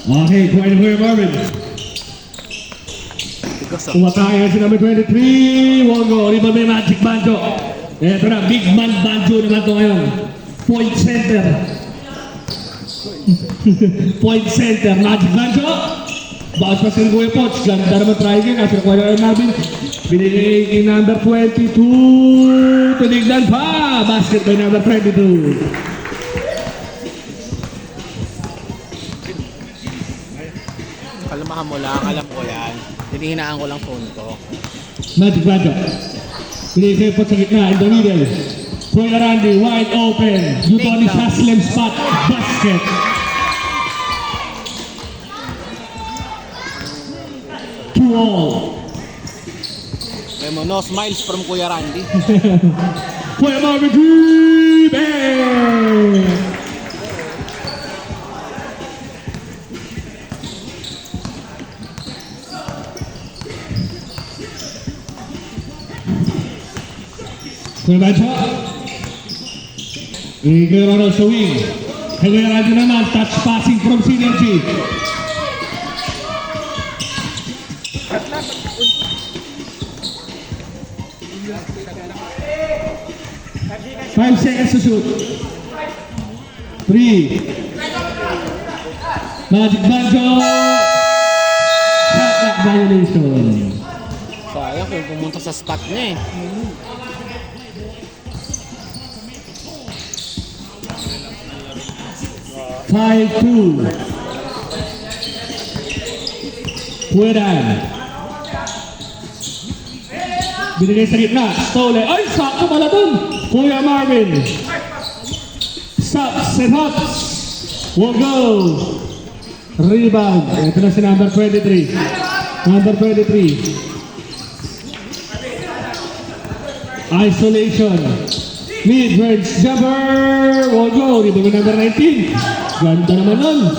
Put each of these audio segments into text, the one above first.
Okay, Kuya Marvin. Umatake si number 23, Wongo. Rebound may Magic Banjo. Eto na, Big Man Banjo naman to ngayon. Point center. Point center, Magic Banjo. Bounce pa si Kuya Poch. Ganda naman try again. Kasi Kuya Marvin. Binigay kay number 22. Tinignan pa. Basket by number 22. Kalamahan mo lang, alam ko yan. Hinihinaan ko lang phone ko. Magic Banjo. Binigay po sa gitna, in the middle. Kuya Randy, wide open. Utoni Shaslem spot, basket. Two all. Kaya mo, no smiles from Kuya Randy. Kuya Marvin Dream! Kuya Banjo. Kuya Ronald sa wing. Kuya Randy naman, touch passing from Synergy. Five seconds to shoot. 3. Magic Banjo. Shot clock violation. Sayang kung pumunta sa spot niya eh. Five, 2. Puedan. Binigay sa gitna. Stole. Ay, sakto pala dun. Kuya Marvin. Stop. Set up. Will go. Rebound. Ito na si number 23. Number 23. Isolation. Mid-range jumper. Will go. Rebound number 19. Ganda naman nun.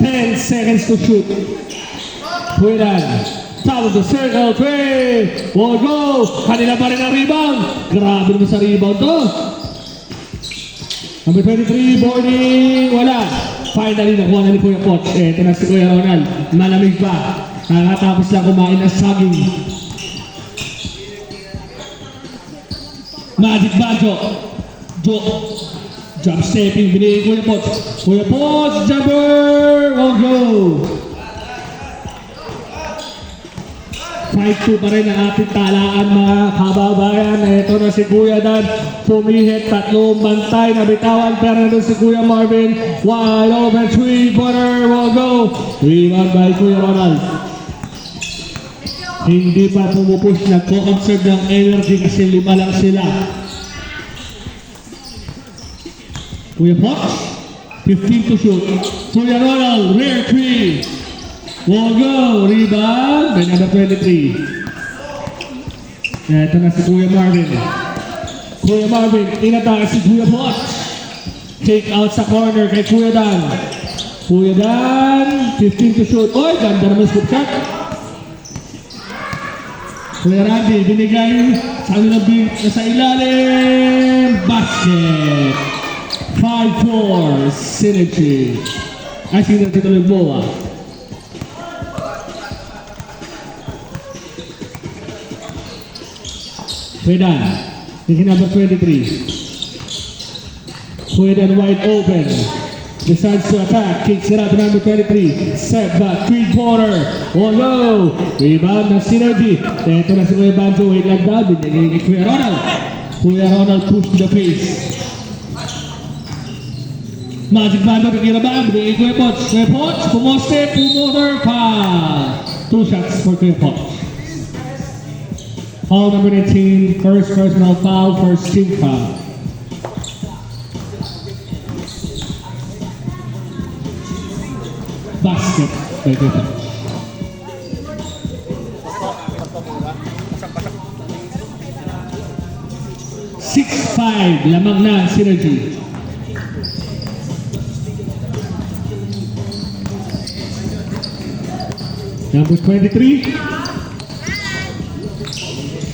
10 seconds to shoot. Puedan. Top of the circle, 3. Will go. Kanila pa rin ang rebound. Grabe naman sa rebound to. Number 23, boarding. Wala. Finally, nakuha na ni Kuya Poch. Ito na si Kuya Ronald. Malamig pa. Nakatapos lang kumain ng saging. Magic Banjo. Jump stepping. Binigay Kuya Poch. Kuya Poch, jumper. Will go. 5-2 pa rin ang ating talaan mga kababayan. Ito na si Kuya Dan. Pumihit, tatlong bantay na bitawan. Pero nandun si Kuya Marvin. Wide open, 3-pointer will go. Rebound by Kuya Ronald. Hindi pa pumupush. Nagko-conserve ng energy kasi 5 lang sila. Kuya Poch, 15 to shoot. Kuya Ronald, rear 3. Will go. Rebound by number 23. Ito na si Kuya Marvin. Kuya Marvin, inatake si Kuya Poch. Take out sa corner kay Kuya Dan. Kuya Dan, 15 to shoot. Oy, ganda naman scoop shot. Kuya Randy, binigay sa alabing sa ilalim. Basket. 5-4. Synergy. Ay, Synergy tuloy boa. Puedan, this is number 23. Puedan wide open. Decides to attack. Kicks it out to number 23. Set back. 3-pointer. Oh no. Rebound ng Synergy. Ito na si Kuya Banjo. Wait lang daw. Binigay kay Kuya Ronald. Kuya Ronald push to the face. Magic Banjo. Bigiraban. Binigay Kuya Poch. Kuya Poch. Pumoste. Pumotor. Foul. 2 shots for Kuya Poch. Foul number 19, first personal foul, first team foul. Basket by Kuya. 6-5, lamang na Synergy. Number 23.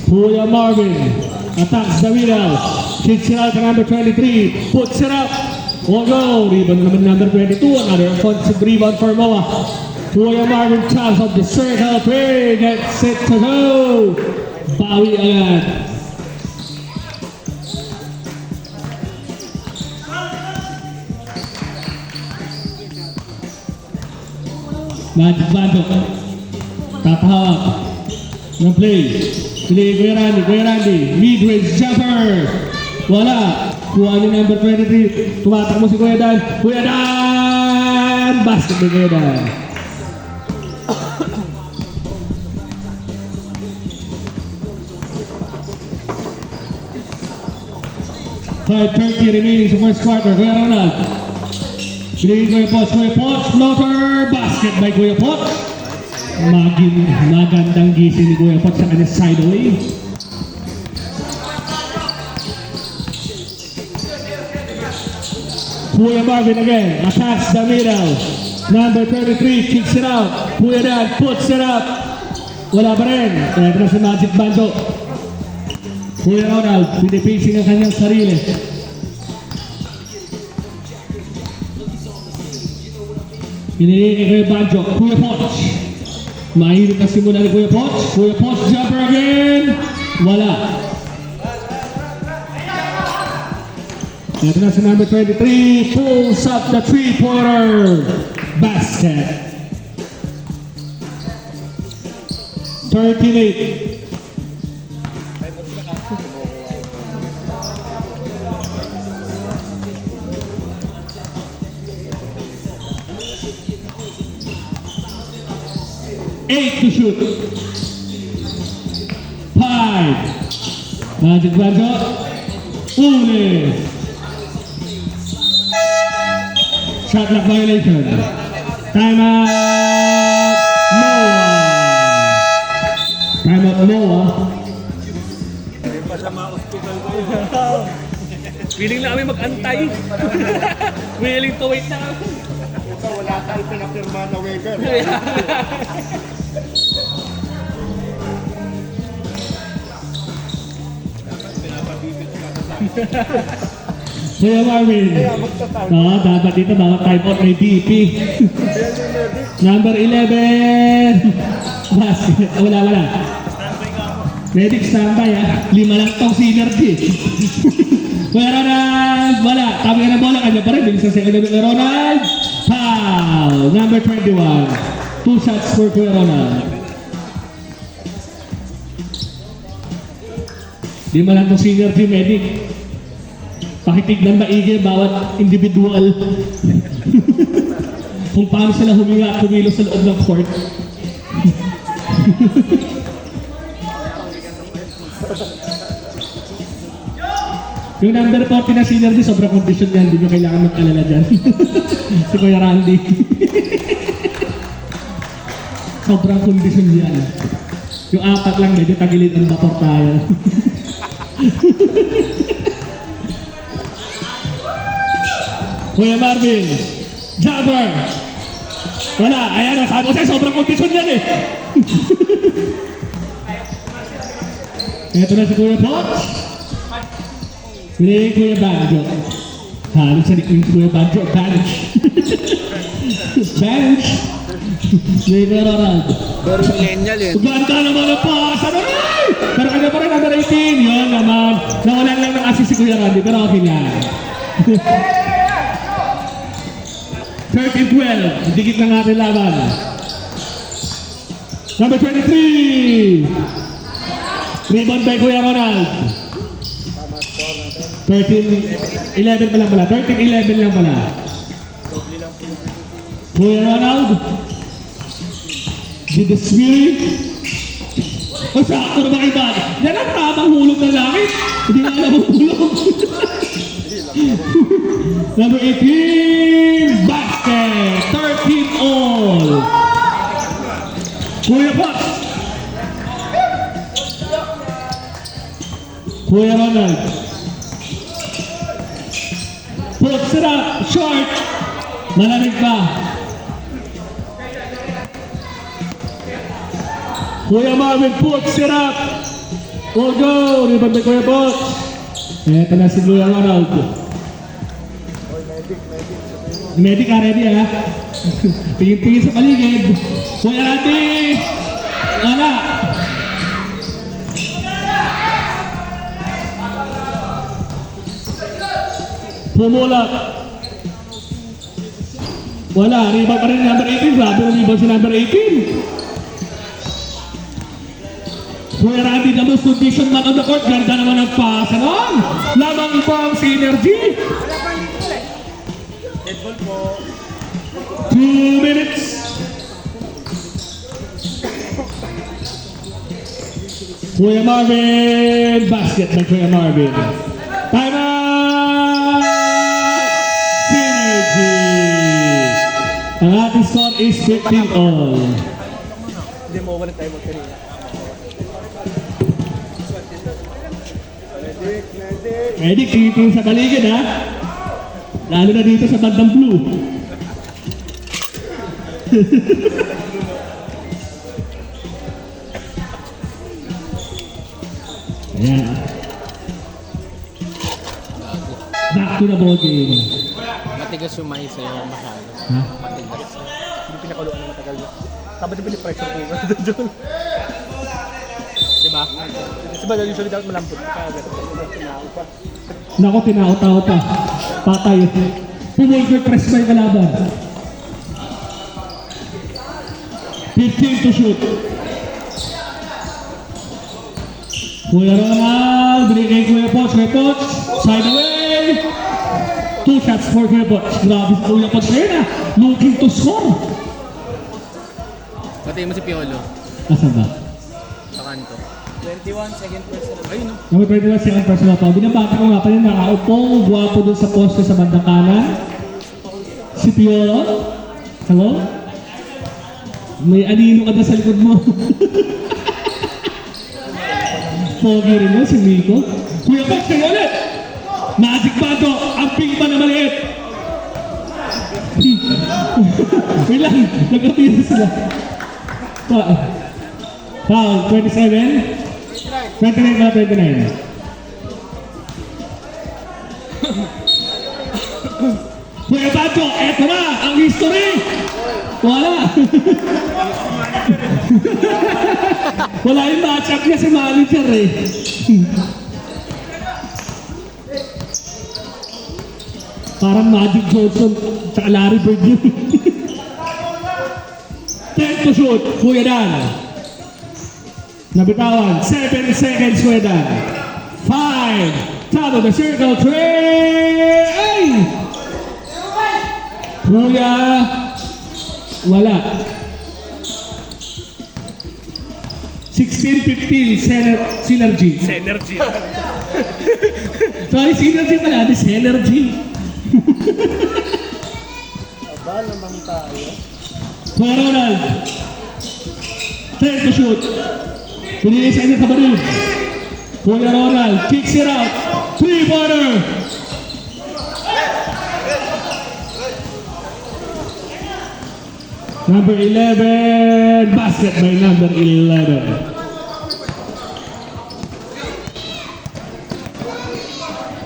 Kuya Marvin attacks the middle. Kicks it out to number 23. Puts it up. Oh no! Rebound naman number 22. Another offensive rebound for Moa. Kuya Marvin chops of the circle. Play. Gets it to go. Bawi agad. Magic Bando. Tatahawak. Ng play. Play Kuya Randy. Mid-range jumper. Wala. Kuha ni number 23. Tumatakbo si Kuya Dan. Kuya Dan! Basket ni Kuya Dan. 5:30 remaining sa first quarter. Kuya Ronald. Pinigin Kuya Poch, floater, basket by Kuya Poch. Magandang gising ni Kuya Poch sa kanyang sideaway. Kuya Marvin again, attacks the middle. Number 33, kicks it out. Kuya Dan puts it up. Wala pa rin. Ito na si Magic Bando. Kuya Ronald, pinipacing ang kanyang sarili. Pinili kay Kuya Banjo, Kuya Poch. Mahilig na simula ni Kuya Poch. Kuya Poch, jumper again. Wala. Ito na si number 23, pulls up the three-pointer. Basket. 38. Eight to shoot. 5. Magic Banjo. Uli. Shot clock violation. Timeout. Noah. Timeout Noah. Willing na kami mag-antay. Willing to wait na kami. Ito, wala tayong pinapirma na waiver. Kuya Marvin. Dapat dito bawat timeout may DP. Number 11. Basket. Wala. Medic standby ha. 5 lang tong synergy. Kuya Ronald. Wala. Tabi ka na bola. Kanya pa rin. Bilis sa second Kuya Ronald. Foul. Number 21. 2 shots for Kuya Ronald. 5 lang tong synergy medic. Pakitignan maigi bawat individual. Kung paano sila huminga at kumilos sa loob ng court. Yung number 40 na synergy, sobrang condition yan. Hindi nyo kailangan mag-alala dyan. Si Kuya Randy. Sobrang condition yan. Yung 4 lang, medyo tagilid ang vapor tayo. Kuya Marvin, jumper. Wala, ayan na, sabi ko sa'yo, sobrang kondisyon yan eh. Ito na si Kuya Poch. Pinili Kuya Banjo. Halos sa likod ni Kuya Banjo, bench. Bench. Pinili Kuya Ronald. Pero millennial yun. Ganda naman ang pass, ano rin? Pero kanya pa rin, under 18. Yun naman. Nawalan lang ng assist si Kuya Randy, pero okay lang. 13-12, dikit lang natin laban. Number 23. Rebound by Kuya Ronald. 13-11 pa lang pala. 13-11 lang pala. Kuya Ronald. Did the spirit. O sakto na mga iba. Yan ang tamang hulog ng langit. Hindi na alam ang hulog. Number 18, basket, 13 all. Kuya Poch. Kuya Ronald. Puts it up, short. Malamig pa. Kuya Marvin puts it up. We'll go! Rebound by Kuya Bots. Eto na si Kuya Ronald. Medic ka ready ha? Tingin-tingin sa paligid. Kuya Randy! Wala! Pumulak. Wala, rebound pa rin number 18. Grabe ang rebound si number 18. Kuya Randy, the most condition man on the court. Ganda naman ang pasa nun. Lamang iba ang synergy. 2 minutes. Kuya Marvin. Basket by Kuya Marvin. Time out! Synergy. Ang ating score is 15 all. Hindi mo wala tayo magkanina. Medic, tingin sa paligid ha. Lalo na dito sa bandang blue. Ayan. Back to the ball game. Matigas yung mais sa'yo masyado. Ha? Matigas. Hindi pinakaluan na matagal na. Tapos yung pinipressure ko doon. Diba? Kasi ba usually dapat malambot ka agad. Tinao pa. Nako, tinao-tao pa. Patay. Pumulker press pa yung kalaban. 15 to shoot. Kuya Ronald, binigay Kuya Poch. Kuya Poch, side away. 2 shots for Kuya Poch. Grabe sa Kuya Poch ngayon ah. Looking to score. Patayin mo si Piolo. Asan ba? Sa kanto. 21 second person. Ayun no. Number 21, second person na pa. Binabati ko nga pa rin, nakaupong, gwapo dun sa poste sa bandang kanan. Si Piolo. Hello? May anino ka na sa likod mo. Pogi rin mo, si Miko. Kuya Box, kayo ulit! Magic Bando, ang pink pa na maliit. Wait lang, nagkatira sila. Foul, 27? 29 na 29. Kuya Bando, eto na, ang history! Wala! Wala yung matchup niya si manager eh. Parang Magic Johnson tsaka Larry Bird yun. 10 to shoot, Kuya Dan. Nabitawan, 7 seconds, Kuya Dan. 5, top of the circle, 3, Kuya, wala. 16-15, synergy. Synergy. Sorry, synergy pala, this synergy. Aba naman tayo. Kuya Ronald, 10 to shoot. Pinili sa inyo kabaril. Kuya Ronald, kicks it out. 3-pointer. Number 11, basket by number 11.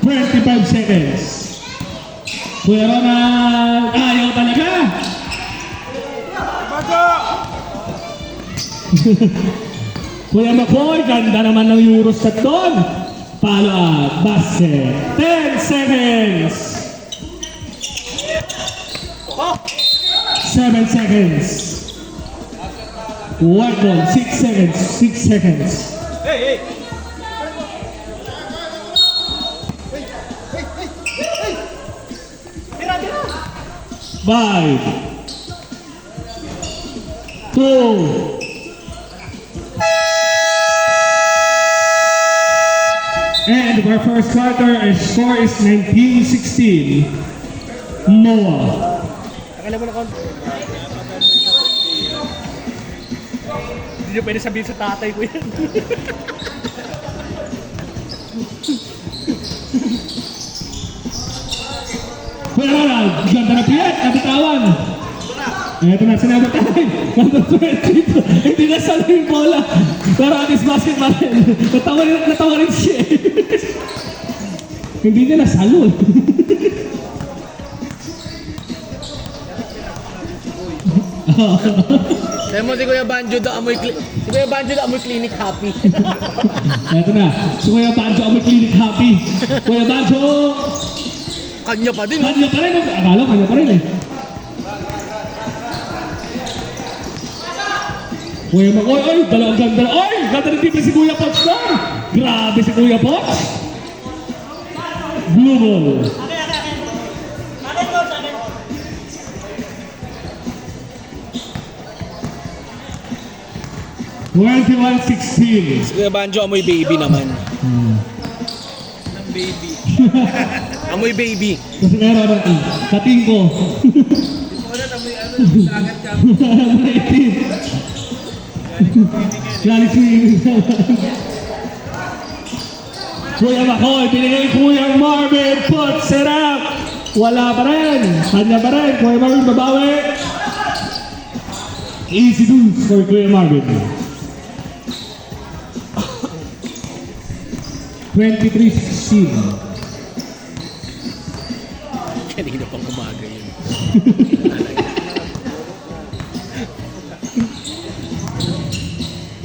25 seconds. Kuya Ronald, ayaw talaga. Kuya McCoy, ganda naman ng Eurostep doon. Follow up, basket. 10 seconds. 7 seconds. One ball, 6 seconds. 6 seconds. Hey! 5, 2, and our first quarter, our score is 19-16. Noah. Akala mo na count. Hindi nyo pwede sabihin sa tatay ko yan. Kuya Ronald, ganda na piyat, nabitawan. Eto na, sinama tayo. Number 22. Hindi na salo yung bola. Pero atis basket pa rin. Natawa rin siya eh. Hindi niya nasalo. Sabi mo si Kuya Banjo daw amoy si Kuya Banjo daw amoy clinic happy. Eto na. So Kuya Banjo, amoy clinic happy. Kuya Banjo! Kanya pa din. Kanya pa rin. Akala kanya pa rin eh. Kuya Makoy, ay, dalawang ganda. Ay, ganda rin dito si Kuya Poch na. Grabe si Kuya Poch. Blue ball. 21-16. Si Kuya Banjo amoy baby naman. Baby. Amoy baby. Kasi meron na kating ko. Galing swimming. Kuya Makoy, binigay Kuya Marvin, put, set up. Wala pa rin. Kanya pa rin. Kuya Marvin, babawi. Easy deuce for Kuya Marvin. 23-16. Kanina pang umaga yun.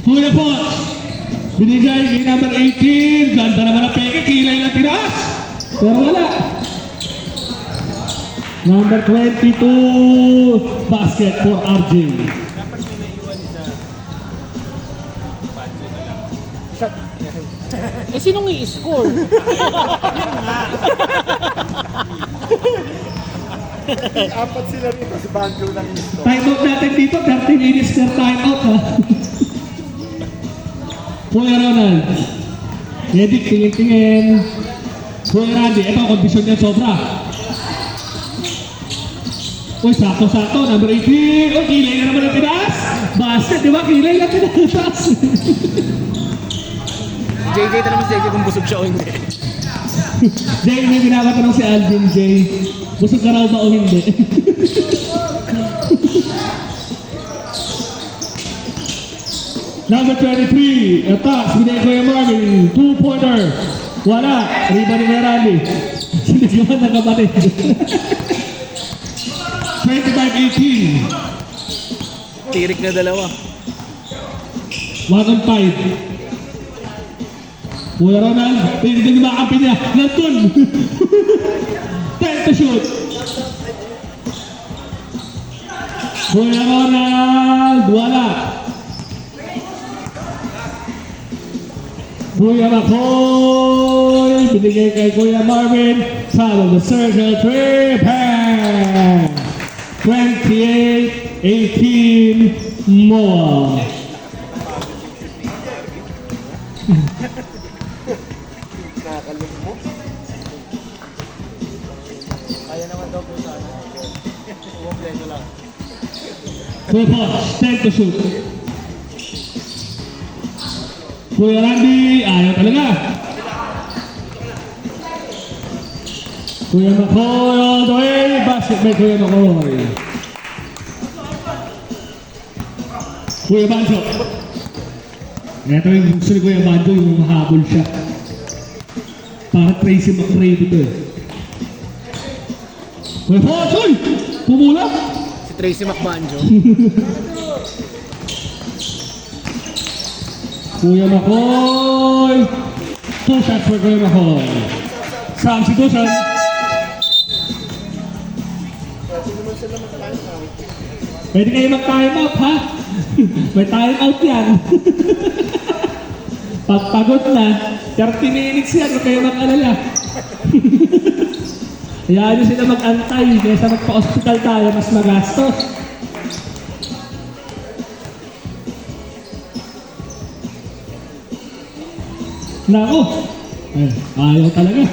Kuya Pot, binigay kay number 18. Ganda naman ang peke, kilay na tiras. Pero wala. Number 22, basket for RJ. Eh, sinong i-score? Apat sila rito, si Banjo lang ito. Timeout natin dito, 30 minutes per timeout ha. Kuya Ronald, Edic, tingin-tingin. Kuya Randy, ito ang kondisyon niya sobra. Uy, sakto-sakto, number 18. Uy, kilay na naman ang tinas. Basket, di ba? Kilay na tinas. JJ, tanong mo si JJ kung busog siya o hindi. Jay, may pinakatanong si Alvin, Jay. Busog ka raw ba o hindi? Number 23, attacks, binigay Kuya Marvin, 2-pointer. Wala, riba ni Merali. Sinigawan ng kapatid. 25-18. Tirik na dalawa. 1-5. Kuya Ronald, hindi na makampi niya. Nandun! 10 to shoot. Kuya Ronald, wala. Kuya Makoy, binigay kay Kuya Marvin. Top of the circle, 3, bang! 28-18, Moa. Nakakalung mo. Kaya naman daw po sana. Huwag play lang. Kuya Poch, 10 to shoot. Kuya Randy, ayaw talaga. Kuya Makoy all the way. Basket by Kuya Makoy. Kuya Banjo. Ito yung gusto ni Kuya Banjo, yung mahabol siya. Para Tracy McRae dito eh. Kuya Poch, uy! Pumula! Si Tracy McBanjo. Kuya Makoy! 2 shots for Kuya Makoy. Substitution. Pwede kayo mag-time out ha? May time out yan. Pagpagod na, 30 minutes yan, huwag kayo mag-alala. Hayaan nyo sila mag-antay, kaysa magpa-hospital tayo, mas magastos. Nako! Ay, ayaw talaga.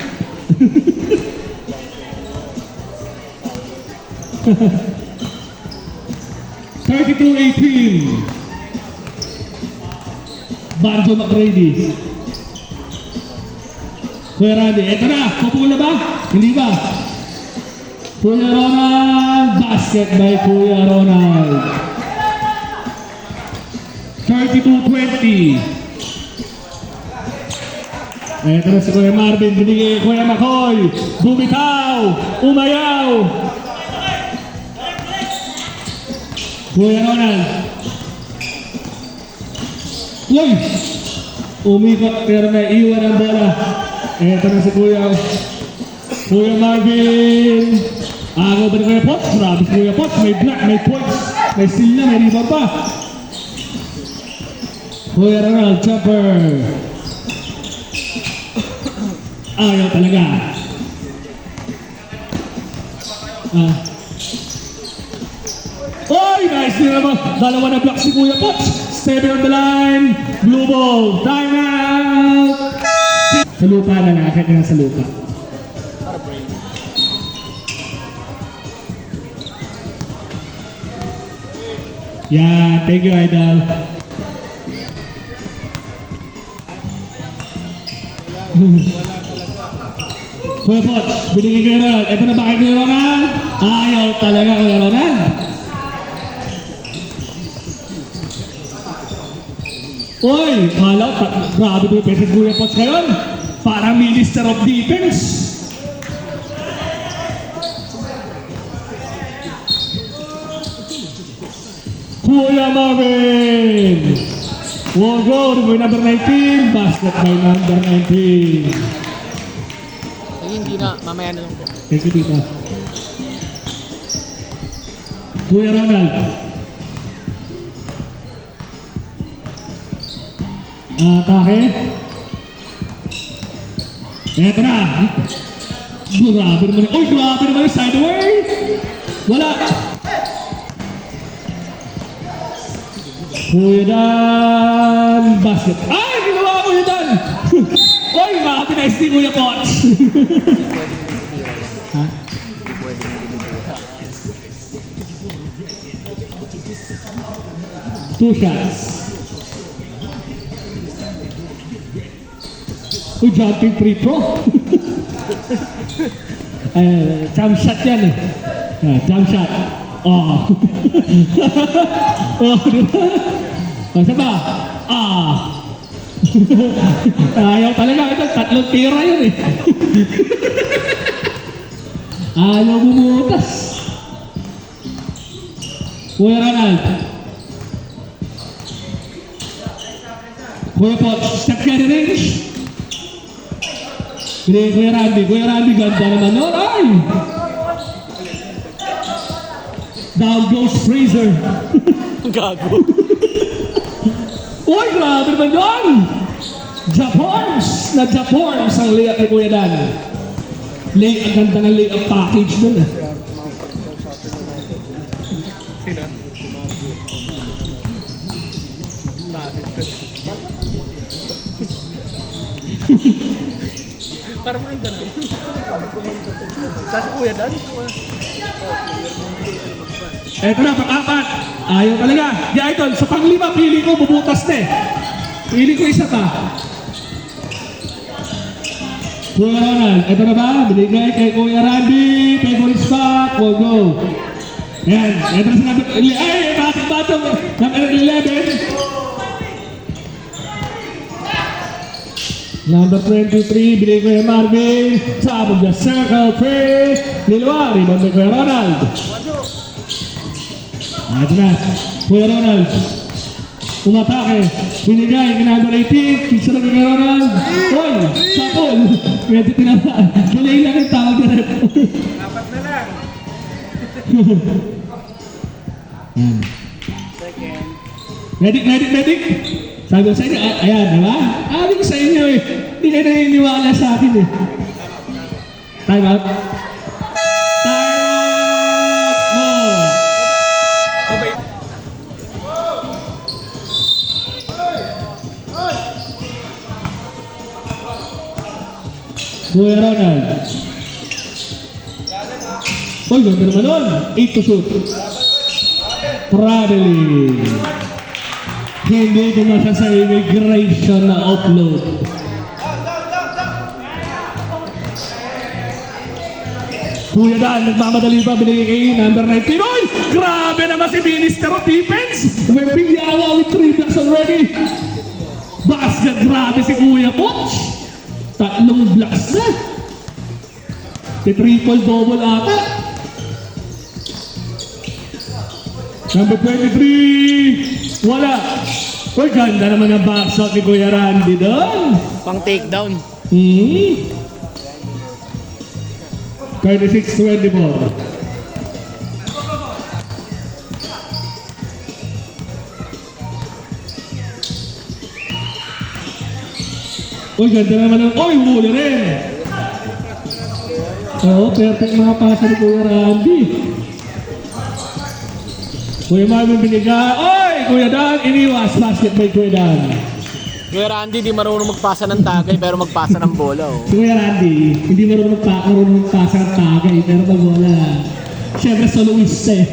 Banjo McRady. Kuya Randy, eto na, pupula ba? Hindi ba? Kuya Ronald, basket by Kuya Ronald. 32-20. Ito na si Kuya Marvin, binigay kay Kuya Makoy. Bumitaw, umayaw. Kuya Ronald. Uy! Umikot pero naiiwan ang bola. Ito na si Kuya Marvin. Agaw ba ni Kuya Potts? Grabe si Kuya Potts. May block, may points, may steal na, may rebound pa. Kuya Ronald, jumper. Ayaw talaga. Oy! Nice din naman. Dalawa na block si Kuya Potts. Stepping on the line. Blue ball. Time out. Sa lupa na nakakit na sa lupa. Yeah, thank you, Idol. Kuya Potts, binigay kay Ronald. Ito na ba kay Kuya Ronald? Ayaw talaga Kuya Ronald. Uy, kala ko, grabe ko yung pwede Kuya Potts ngayon. Parang Minister of Defense. Kuya Marvin. Wall goal by number 19. Basket by number 19. Sige, hindi na. Mamaya na lang po. Thank you, Tita. Kuya Ronald. Atake. Eto na. Grabe naman. Uy, grabe naman yung sideway. Wala. Kuya Dan. Basket. Ay, ginawa ko Kuya Dan. Uy, makapinais ni Kuya Potts. Ha? Two shots. Uy, jumping free throw. Jump shot yan eh. Jump shot. Oh. Oh, diba? Masa ba? Ayaw talaga. Ito, tatlong tira yun eh. Ayaw bumutas. Kuya Ronald. Kuya Potts, step ka ni range. Kuya Randy, ganda naman yun. Ay! Down goes Fraser. Gago. Uy, grabe naman yun! Japons! Na-Japons ang layup ni Kuya Dan. Ang ganda ng layup package dun eh. Parang mo yung ganun. Saan Kuya Dan? Eto na, pang-apat. Ayaw talaga. Di Idol, sa pang-lima, pili ko, bubutas na eh. Pili ko isa pa. Kuya Ronald, eto na ba? Binigay kay Kuya Randy. Favorite spot. We'll go. Ayan, eto na sinabi. Ay, batong number 11. Number 23, binigay ko yung Marvin. Top of the circle, 3. Nilwa, rebound by Kuya Ronald. Ito na, Kuya Ronald. Umatake. Binigay, number 18. Picture na Kuya Ronald. Hoy, sapol. Medyo tinamaan. Delay lang yung tawag na rin. Apat na lang. Second. Medic. Sabi ko sa inyo, ayan, diba? Sabi ko sa inyo eh. Hindi kayo naniniwala sa akin eh. Time out. Time out! More! Okay. Kuya Ronald. Uy, ganda naman nun. 8 to shoot. Traveling. Hindi ko na siya sa immigration na upload. Kuya Dan, nagmamadali pa, binigay kay number 19. Oy! Grabe naman si Minister of Defense! Whipping Yawa with 3 blocks already. Basket, grabe si Kuya Coach. 3 blocks na. Triple-double ata. Number 23, wala. Uy, ganda naman ang box out ni Kuya Randy doon. Pang takedown. 36-24. Uy, ganda naman ang... Uy, huli rin! Oo, perfect mga pasa ni Kuya Randy. Kuya Marvin binigay. Oy, Kuya Dan, iniwas. Basket by Kuya Dan. Kuya Randy, di marunong magpasa ng tagay pero magpasa ng bola. Oh. Si Kuya Randy, hindi marunong magpasa ng tagay, pero pag wala. Siyempre sa Luis eh.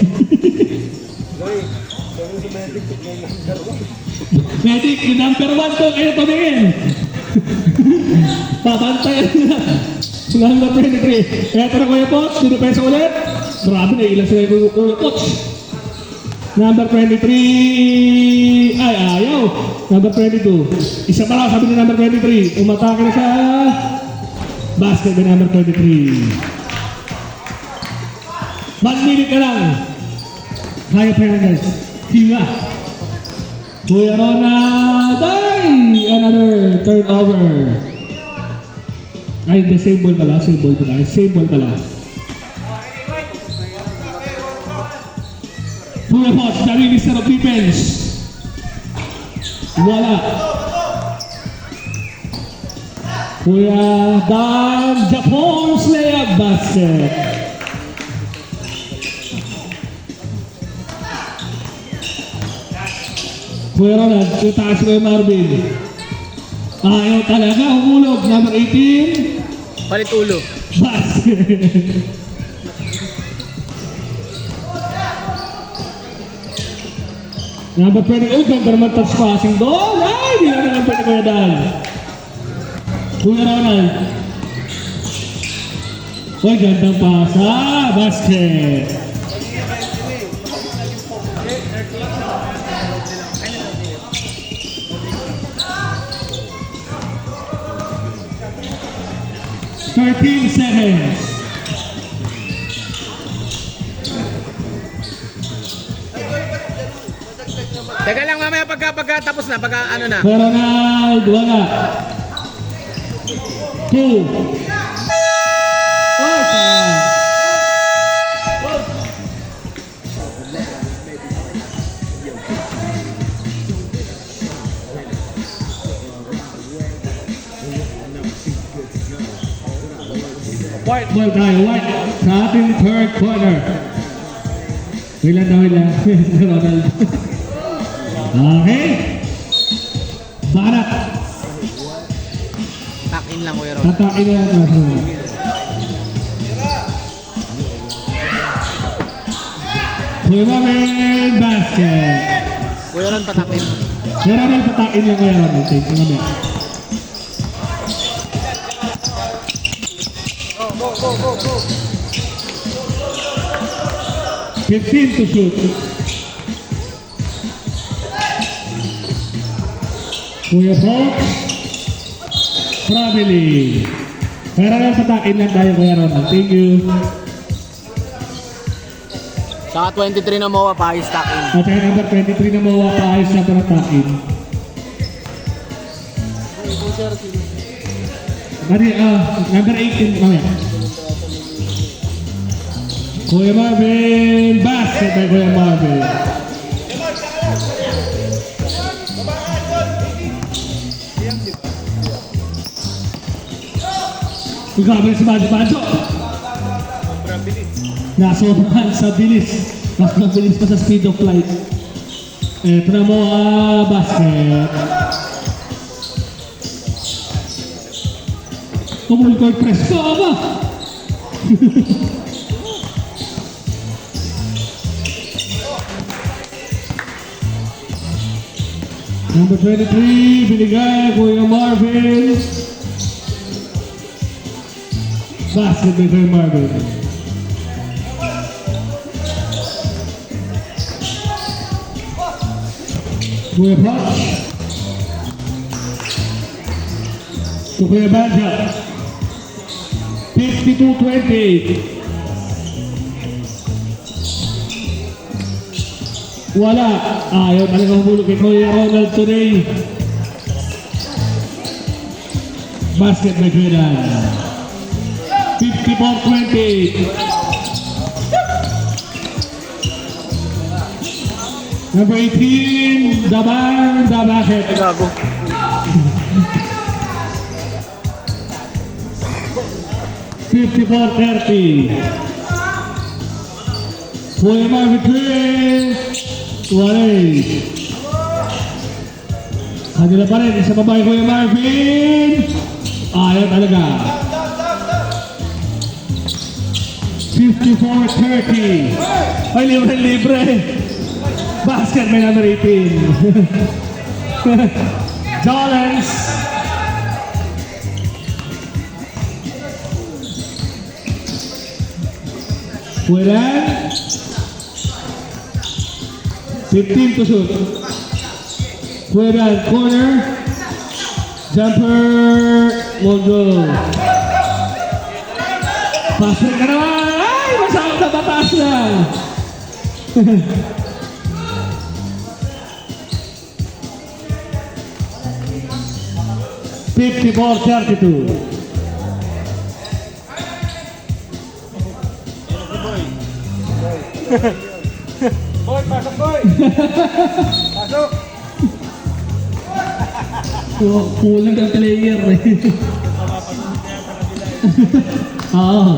Medic, yung number 1 to, kayo tumingin. Papantayan na. Number 23. Eto na Kuya Poch, dinipesa ulit. Grabe na ilang sila yung Kuya Poch. Number 23. Ay, ayaw. Number 22. Isa pa lang, sabi ni number 23. Umatake na siya. Basket by number 23. 1 minute ka lang. Kaya pa yan guys. Hinga. Kuya Ronald. Ay! Another turnover. Ay, the same ball pala. Same ball pala. Same ball pala. Kuya Poch, the Minister of Defense. Wala. Kuya Dan, Japon's layup basket. Kuya Ronald, yung taas Kuya Marvin. Ayaw talaga, humulog. Number 18. Palit ulo. Basket. Number 20, oh, ganda naman touch passing doon. Ay, hindi na naman pwede Kuya Dan. Kuya Ronald. Uy, gandang pasa. Basket. Thirteen seconds. Teka lang mamaya pagka tapos na, ano na. Kuya Ronald, wala. 2. Oh, sayang. White ball tayo, white. Sa ating third corner. Wala na wala. Ronald. Okay. Barat. Takin lang Kuya Ron. Tatakin na yan. Kuya Mamen, basket. Kuya Ron, patakin. Kuya Mamen, patakin lang Kuya Mamen. Thank you, Mamen. Go. 15 to shoot. Kuya Fox. Family. Kaya lang patakin lang tayo Kuya Ronald. Thank you. Saka 23 na mawa pa, takin. At saka number 23 na mawa pa ayos na patakin. Number 18. Mamaya. Kuya Marvin. Basket by Kuya Marvin. Grabe si Banjo. Nasobrahan sa bilis. Mas mabilis pa sa speed of light. Ito na mo basket. Tumul ko yung press ko ba? Number 23, binigay Kuya Marvin. Basket by Kuya Marvin. Kuya Punch. To Kuya Banja. 52-28. Wala. Ayaw talaga humulog kay Kuya Ronald today. Basket by Kuya Dan. 54-28. Number 18, Dabar Dabaket. Gago. $54-30. Kuya Marvin, Walay. Kanila pa rin, isa pa ba Kuya Marvin? Ayaw talaga. 54-30. Ay, libre. Basket by number 18. Dollars. Kuya 15 to shoot. Kuya corner. Jumper. Won't go. Pasok ka naman. Ay, masakot na batas na. $54-32. Boy, pasok boy! Pasok! Kulang ang player eh. Oo.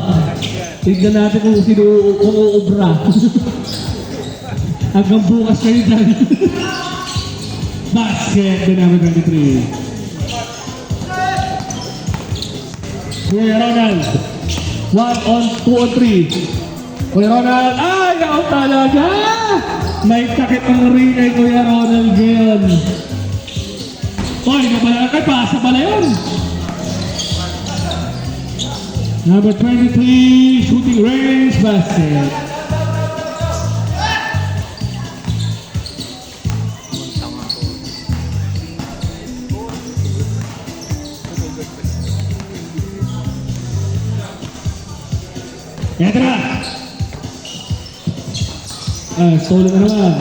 Tignan natin kung sino uubra. Hanggang bukas kayo dyan. Basket by number 23. Kuya Ronald. 2 on 3. Kuya Ronald. Ay, ako talaga! May takip ang ring kay Kuya Ronald ngayon. Oy, nabalakay, pasa pala yun. Number 23, shooting range basket. Eto na! Solo na naman.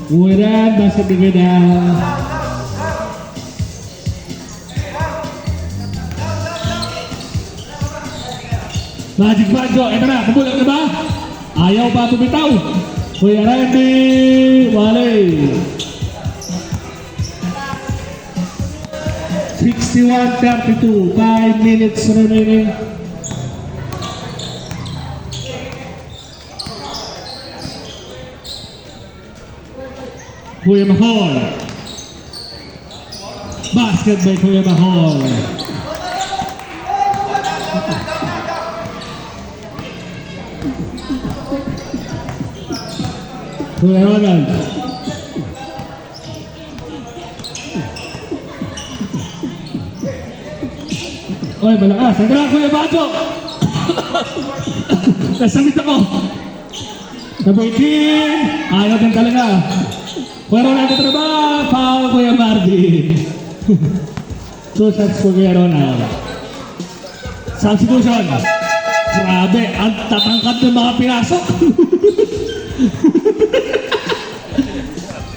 Buwiran, basket bigay na. Magic Banjo, eto na, pabulag na ba? Ayaw pa tumitaw. Kuya Randy, Walay. 61-32, 5 minutes remaining. Kuya Mahal. Basket by Kuya Mahal. Kuya Ronald. Oy, malakas. Ang gala, Kuya Bajo. Nasamit ako. Nabitin. Ayaw din talaga. Kuya Ronald, ito na ba? Foul, Kuya Marvin. 2 shots for Kuya Ronald. Substitution. Grabe, ang tatangkad ng mga pinasok.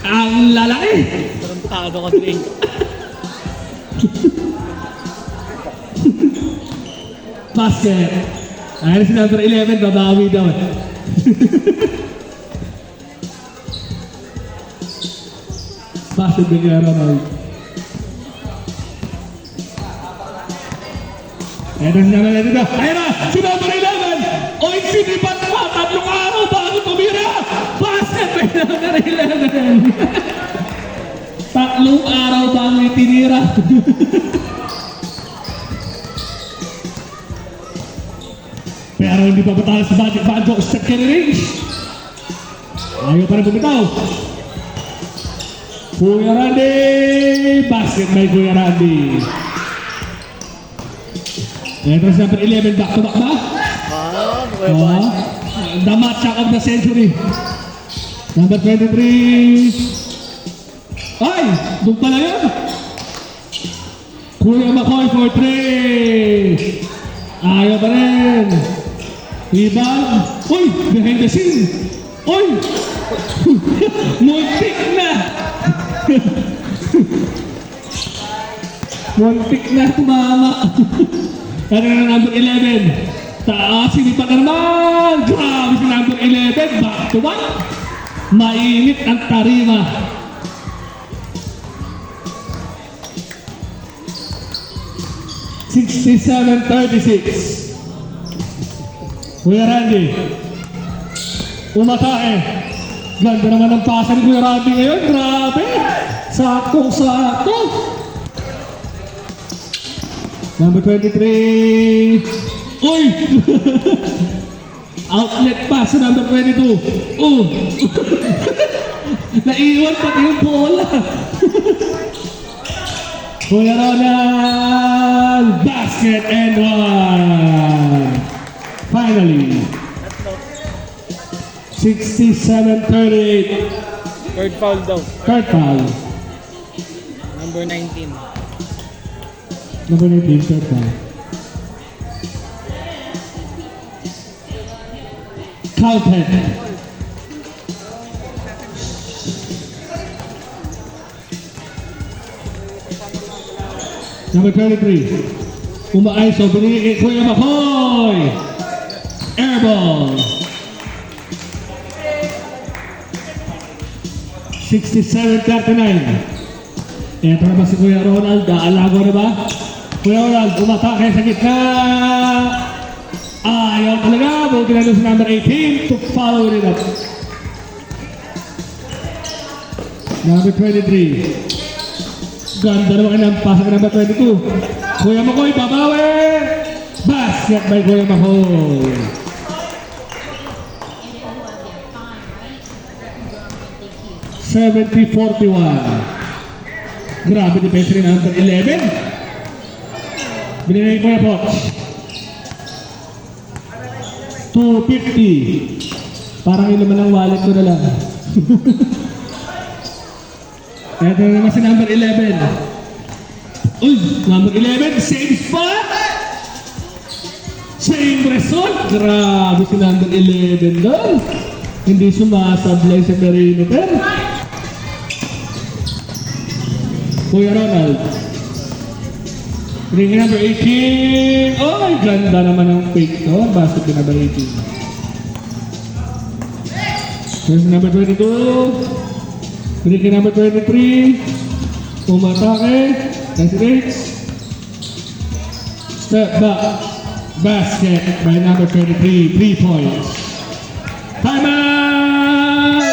Ang lalaki. Tarantado ka, Trey. Basket. Ayan si number 11, babawi daw. Basket bigyan Ronald. Ayan na si number 11 na. Ayan na, si number 11. O insinipan na ba? Tatlong araw bago tumira. Basket bigyan number 11. Tatlong araw bago itinira. Pero hindi pa batalas sa Magic Banjo, step carry range. Ayaw pa rin bumitaw. Kuya Randy! Basket by Kuya Randy. Ito sa number 11, back to back ba? Kuya Ban. the matchup of the century. Number 23. Ay! Doon pala yun! Kuya Makoy for 3. Ayaw pa rin. Rebound. Uy! Behind the scene. Uy! Muntik na! Muntik na tumama. Ano na number 11? Taas, hindi pa naman! Grabe si number 11. Back to back. Mainit ang tarima. $67-36. Kuya Randy. Umatake. Ganda naman ang pasa ni Kuya Randy ngayon. Grabe. Sakong-sako. Number 23. Uy! Outlet pass sa number 22. Naiwan pati yung bola. Kuya Ronald. Basket and one. Finally. 67-38. Third foul daw. Third foul. Number 19. Number 19, third foul. Counted. Number 23. Umaay, so binigay kay Kuya Makoy. Airball. 67-39. Ito na ba si Kuya Ronald? Daalago na ba? Kuya Ronald, umatake sa gitna. Ayaw talaga. Buti na doon si number 18 to follow it up. Number 23. Ganda naman ang pasa ka number 22. Kuya Makoy, babawi! Basket by Kuya Makoy. $70-41. Grabe defense rin number 11. Binigay Kuya Poch. $250. Parang yung laman ng wallet ko na lang. Ito na naman si number 11. Uy, number 11, same spot! Same result! Grabe si number 11 doon. Hindi sumasablay sa perimeter. Kuya Ronald. Ring number 18. Oh, ay ganda naman ang fake to. Basket ka number 18. Here's number 22. Ring number 23. Umatake. Concentrates. Step back. Basket by number 23. 3 points. Time out!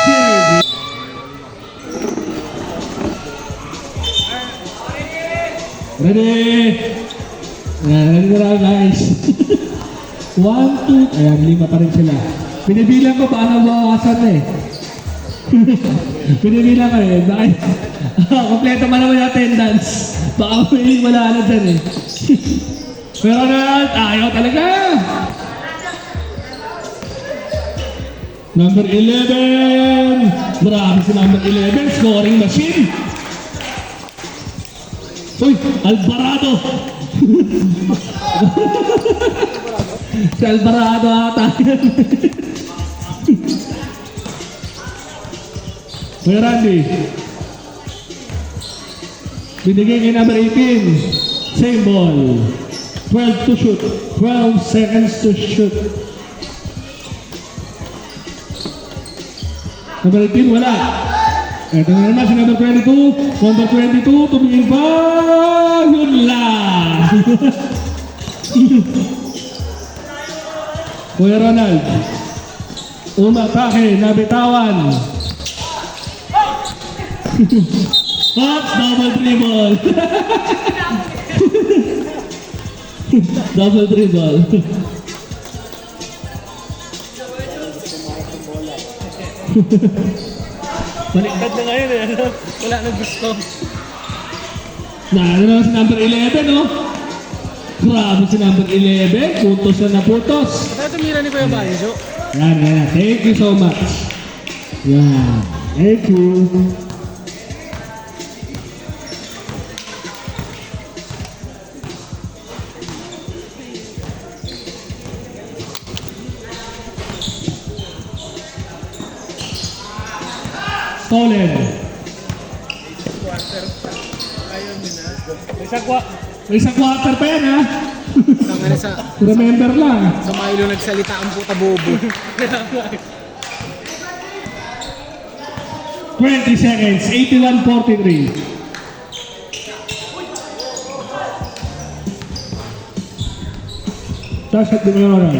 Series. Ready? Ready na lang guys. 1, 2, ayan, 5 pa rin sila. Pinibilang ko paano mawawasan na eh. Pinibilang ko eh. Bakit? Kompleto pa naman yung attendance. Baka may wala na dyan eh. Pero na, ayaw talaga. Number 11. Grabe si number 11. Scoring machine. Uy, Alvarado. Si Alvarado ata. Kuya Randy. Binigay kay number 18. Same ball. 12 to shoot. 12 seconds to shoot. Number 18, wala. Ito na naman si number 22. Number 22, tumingin pa. Yun lang. Kuya Ronald. Umatake, nabitawan. Hop, double dribble. Double dribble. Baliktad na ngayon eh. Wala na gusto. Ano naman si number 11, no? Grabe si number 11. Putos na putos. tumira ni Kuya Banjo. Yan, yan. Thank you so much. Yan. Thank you. Stolen. May isang quarter pa yan, ha? Tangina sa Remember lang. Milo nagsalita ang puta bobo. 20 seconds. 81-43. Touch at the mirror.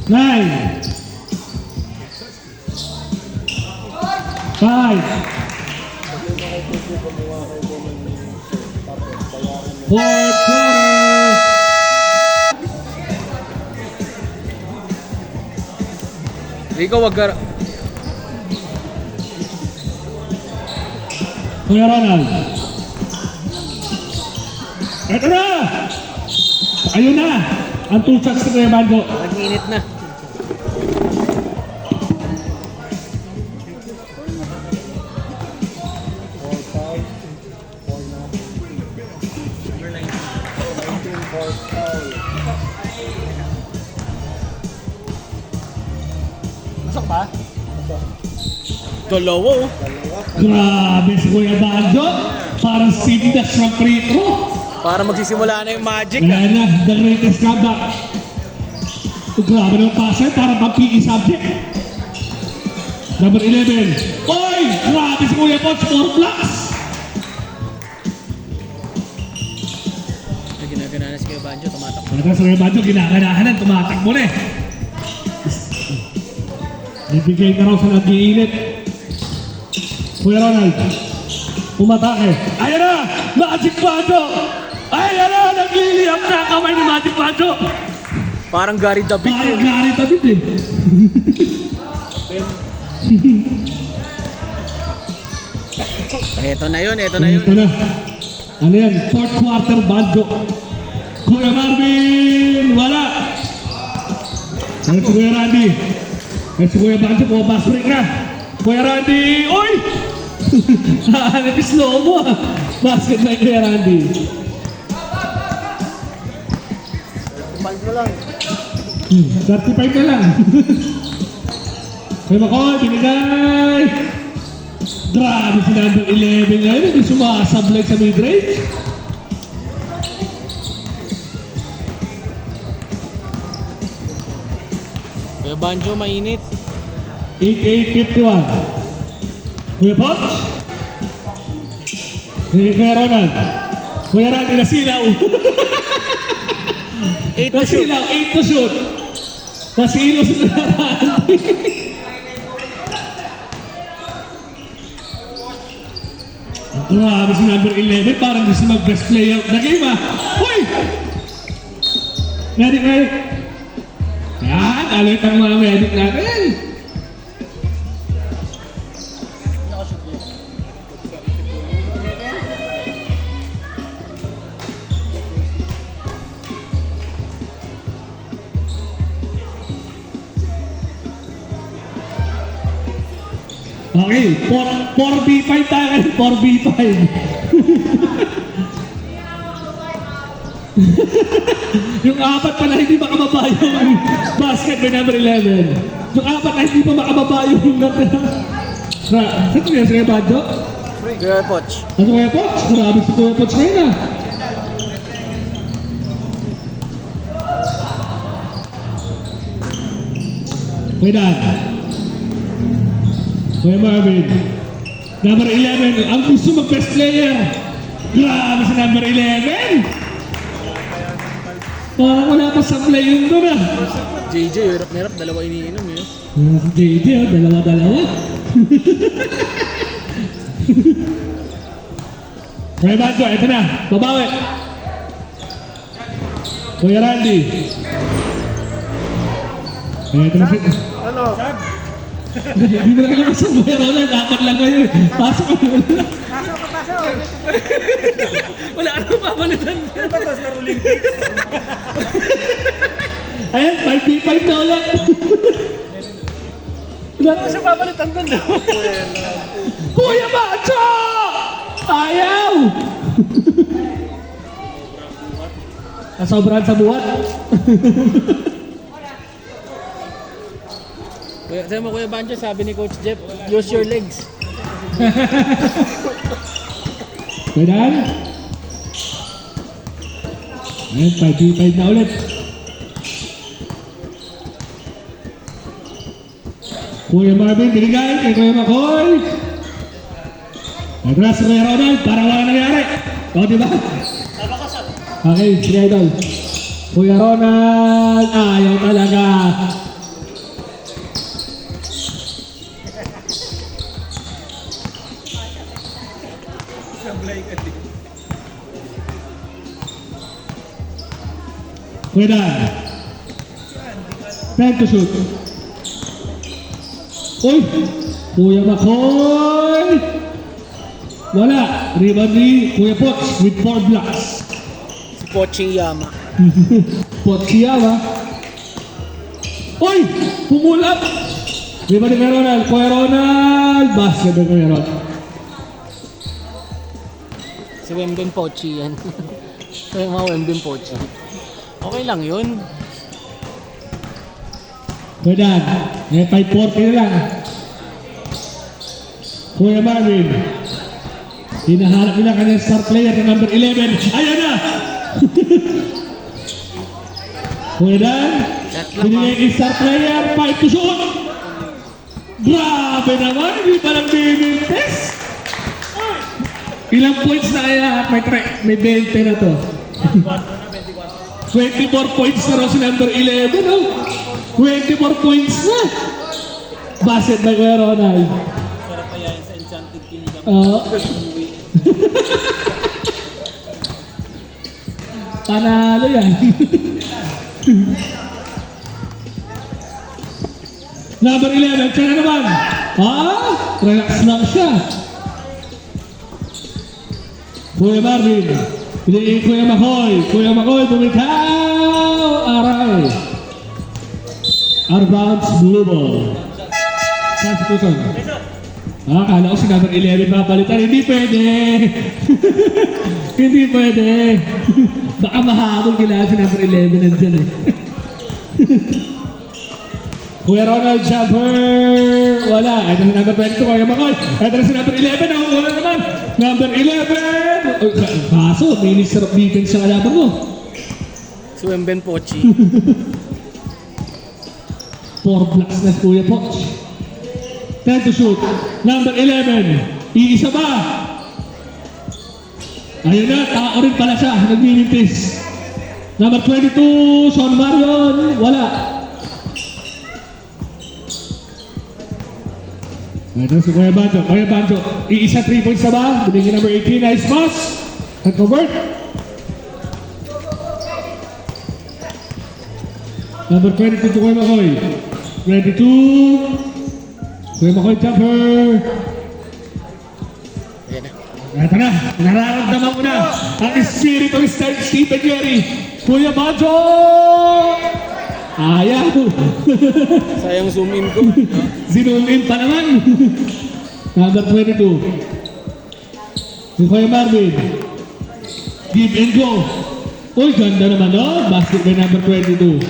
9. 5. 4 quarter. Rico, wag ka... Kuya Ronald. Eto na! Ayun na! Ang 2 shots ni Kuya Banjo. Nag-init na. Pasok ba? Dalawa oh. Grabe si Kuya Banjo. Parang sindas from free throw. Para magsisimula na yung magic. Ayan na, the greatest comeback. Grabe ng passer, parang pang-PE subject. Number 11. Oy! Grabe si Kuya Poch, 4 blocks. Ginagana na si Kuya Banjo, tumatak. Ano si Kuya Banjo, ginaganahan, tumatakbo na eh. Ibigay na raw sa nag-iinit. Kuya Ronald, umatake. Ayan na! Magic Banjo! Ayan na! Nagliliyap na kamay ni Magic Banjo! Parang Gary David Parang eh. Gary David eh. Eto na yun, eto na yun. Ito na. Ano yan? Fourth quarter Banjo. Kuya Marvin! Wala! Ayan si Kuya Randy. Ayan si Kuya Banjo, pumabas break na. Kuya Randy! Oy! Hanap yung slow mo ah. Basket na Kuya Randy. Balik mo lang. 35 na lang. Kuya Makoy, binigay! Grabe si number 11 ngayon. Hindi sumasablay sa mid-range. Kuya Banjo, mainit. 88-51. Kuya Poch? Kuya Ronald? Kuya Randy nasilaw. 8 to shoot. Nasilaw, 8 to shoot. Nasilo si Kuya Randy. Grabe si number 11. Parang gusto mag-best player na game ah. Uy! Medic, medic. Yan, alert ang mga medic natin. Okay, 4v5 tayo. 4v5. Yung apat pala hindi makababa yung basket by number 11. Yung apat na hindi pa makababa yung saan ito yan? Sige Banjo? Kuya Poch. Ano Kuya Poch? Grabe si Kuya Poch ngayon ah. Kuya Dan. Kuya Marvin. Number 11. Ang gusto mag-best player. Grabe si number 11. Parang wala pa sa play yun doon ah. JJ, hirap na hirap. Dalawa iniinom yun. Si JJ oh, dalawa-dalawa. Kuya Banjo, ito na. Babawi. Kuya Randy. Ito na si... Ano? Hindi mo na kailangan sa Kuya Ronald. Dapat lang kayo. Pasok ka na. Wala ka nang papalitan. Ayan, 5v5 na ulit. Wala ka sa papalitan doon. Kuya Macho! Ayaw! Nasobrahan sa buhat. Kuya, sabi mo Kuya Banjo, sabi ni Coach Jeff, use your legs. Pwedaan? Ayan, 5v5 na ulit. Kuya Marvin, binigay kay Kuya Makoy. Nagras Kuya Ronald, para wala nangyari. O, diba? Okay, sige idol. Kuya Ronald, ayaw talaga. Pwedaan. 10 to shoot. Uy! Kuya Makoy! Wala. Rebound ni Kuya Poch with 4 blocks. Si Poching Yama. Poch Yama. Uy! Pumulap! Rebound ni Kuya Ronald. Kuya Ronald! Basket ni Kuya Ronald. Si Wembem Pochi yan. Sabi mga Wembem Pochi. Okay lang yun. Pwedaan. May 540 na lang. Kuya Marvin. Hinahanap nila kanyang star player na number 11. Ayan na! Kuya Dan. Binigay ni star player. 5 to shoot. Grabe naman. Hindi pa lang binintes. Ilang points na kaya? May 20 na to. 24 points na raw si number 11. Oh. 24 points na. Basket by Kuya Ronald. Sarap pa yan sa Enchanted Kingdom. Panalo yan. Number 11, siya na naman. Relax lang siya. Kuya Marvin. Piliin Kuya Makoy. Kuya Makoy, bumitaw. Aray. Out of bounds, blue ball. Substitution. Kala ko si number 11 mapalitan. Hindi pwede. Hindi pwede. Baka mahabol kailangan si number 11 nandyan eh. Kuya Ronald jumper. Wala. Ito si number 22. Kuya Makoy. Ito na si number 11. Wala naman. Number 11. Kaso, minister of defense sa kalaban mo. Si Wembem Pochi. 4 blocks na si Kuya Poch. 10 to shoot. Number 11. Iisa ba? Ayun na, tao rin pala siya. Nagmimintis. Number 22, Sean Marion. Wala. Ito si Kuya Banjo. Kuya Banjo, iisa 3 points na ba? Binigyan number 18, nice pass. Nag-convert. Number 22 to Kuya Makoy. 22. Kuya Makoy jumper. Ayan na. Ito na, nararamdaman ko na ang spirit of Stephen Jerry. Kuya Banjo! Ayaw! Sayang zoom in ko. Zoom in pa naman. Number 22. Si Kuya Marvin. Give and go. Uy, ganda naman no? Basket by number 22.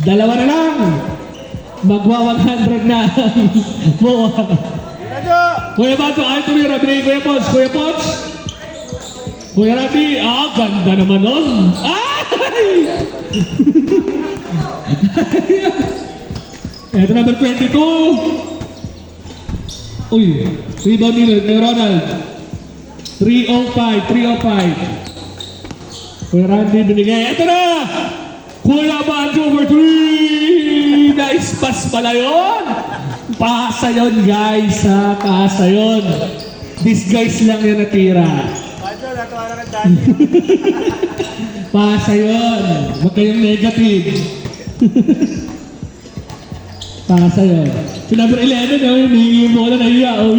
Dalawa na lang. Magwa 100 na. Kuya Bato, ay tumira. Binigay Kuya Poch. Kuya Poch. Kuya Rabi. Ganda naman nun. Ay! Ito number 22. Uy, rebound nila kay Ronald. 305. Kuya Randy binigay. Ito na! Kuya Banjo over 3! Nice pass pala yun! Pasa yun guys ha, pasa yun. Disguise lang yan natira. Banjo, Natuwa na ng dami. Pasa yun. Huwag kayong negative. Pasa yun. Si number 11, hindi mo na nahiya. Oh,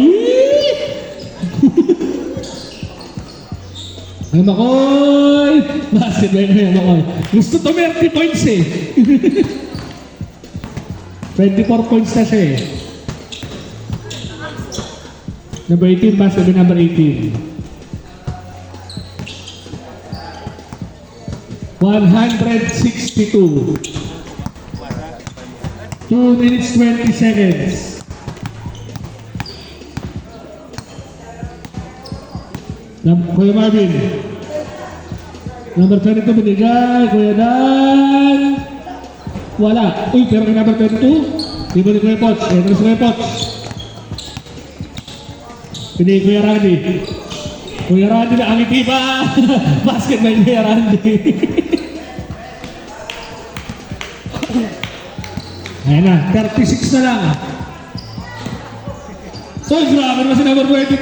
ay, Makoy! Basket ba yun, Makoy? Gusto to 30 points eh. 24 points na siya eh. Number 18, basket ba number 18? 162. 2 minutes 20 seconds. Kuya Marvin. Number 22 binigay. Kuya Dan. Wala. Uy, pero kay number 22. Di ba ni Kuya Poch? Ito na si Kuya Poch. Pinigay Kuya Randy. Kuya Randy na ang itiba. Basket na yung Kuya Randy. Ayan na, 36 na lang. So, grabe naman si number 22.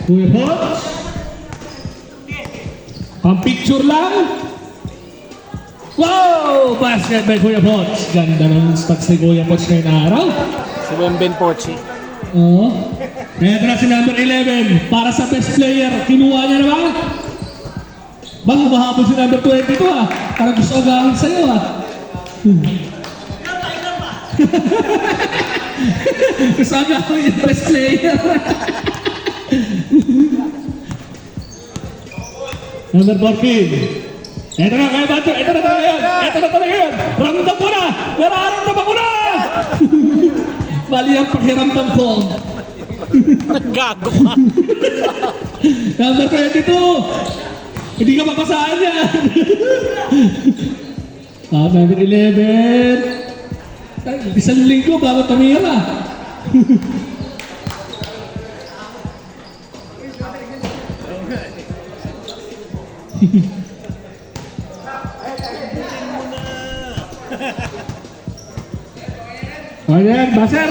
Kuya Poch. Pang-picture lang. Wow! Basket by Kuya Poch. Ganda ng stats ni Kuya Poch ngayong araw. Si Wemben Pochi. Oo. Ito na si number 11. Para sa best player, kinuha niya na ba? Baka mahabol si number 22 ah. Parang gusto agawin sa'yo ah. Gusto agawin yung best player. Number 14. Ito na kaya Bato. Ito na talaga yun. Ito na talaga yun. Ramdam ko na. Nararamdam ako na. Bali ang pakiramdam ko. Naggago ka. Number 22. Hindi ka mapasahan yan. Number 11. Isang linggo bago tumira. Ayan, Baser.